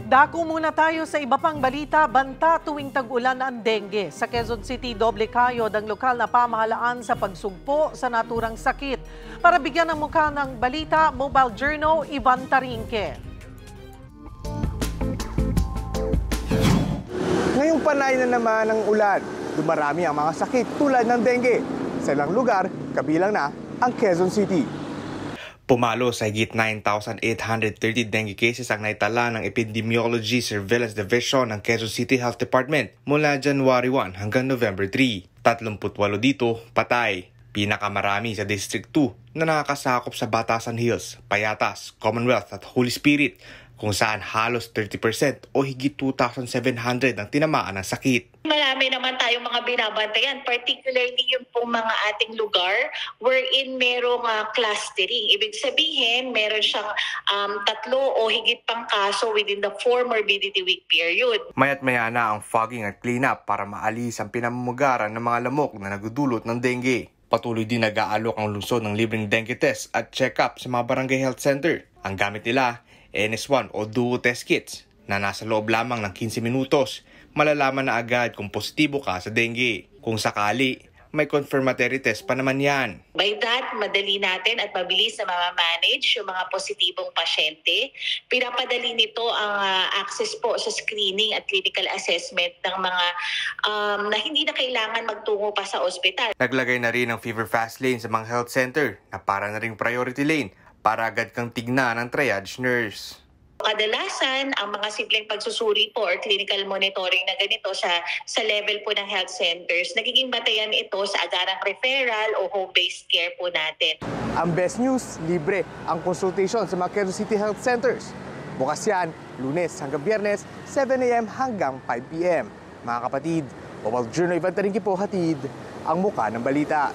Dako muna tayo sa iba pang balita. Banta tuwing tag-ulan ang dengue. Sa Quezon City, doble kayod ang lokal na pamahalaan sa pagsugpo sa naturang sakit. Para bigyan ng mukha ng balita, Mobile Journal, Ivan Tarinque. Ngayong panay na naman ang ulan, dumarami ang mga sakit tulad ng dengue. Sa ilang lugar, kabilang na ang Quezon City. Pumalo sa higit 9,830 dengue cases ang naitala ng Epidemiology Surveillance Division ng Quezon City Health Department mula January 1 hanggang November 3. 38 dito, patay. Pinakamarami sa District 2 na nakakasakop sa Batasan Hills, Payatas, Commonwealth at Holy Spirit, kung saan halos 30% o higit 2,700 ang tinamaan ng sakit. Marami naman tayong mga binabantayan, particularly yung pong mga ating lugar wherein merong clustering. Ibig sabihin, meron siyang 3 o higit pang kaso within the 4 morbidity week period. Maya't maya na ang fogging at cleanup para maalis ang pinamumugaran ng mga lamok na nagdudulot ng dengue. Patuloy din nag-aalok ang lungsod ng libreng dengue test at check-up sa mga barangay health center. Ang gamit nila, NS1 o duo test kits na nasa loob lamang ng 15 minutos, malalaman na agad kung positibo ka sa dengue. Kung sakali, may confirmatory test pa naman yan. By that, madali natin at mabilis na mamamanage yung mga positibong pasyente. Pinapadali nito ang access po sa screening at clinical assessment ng mga na hindi na kailangan magtungo pa sa ospital. Naglagay na rin ng fever fast lane sa mga health center na para na ring priority lane para agad kang tignan ng triage nurse. Kadalasan, ang mga simpleng pagsusuri po or clinical monitoring na ganito sa level po ng health centers, nagiging batayan ito sa agarang referral o home-based care po natin. Ang best news, libre ang consultation sa mga Quezon City Health Centers. Bukas yan, Lunes hanggang Biyernes, 7 a.m. hanggang 5 p.m. Mga kapatid, Mobile Journal, Ivan Tarinque po, hatid ang mukha ng balita.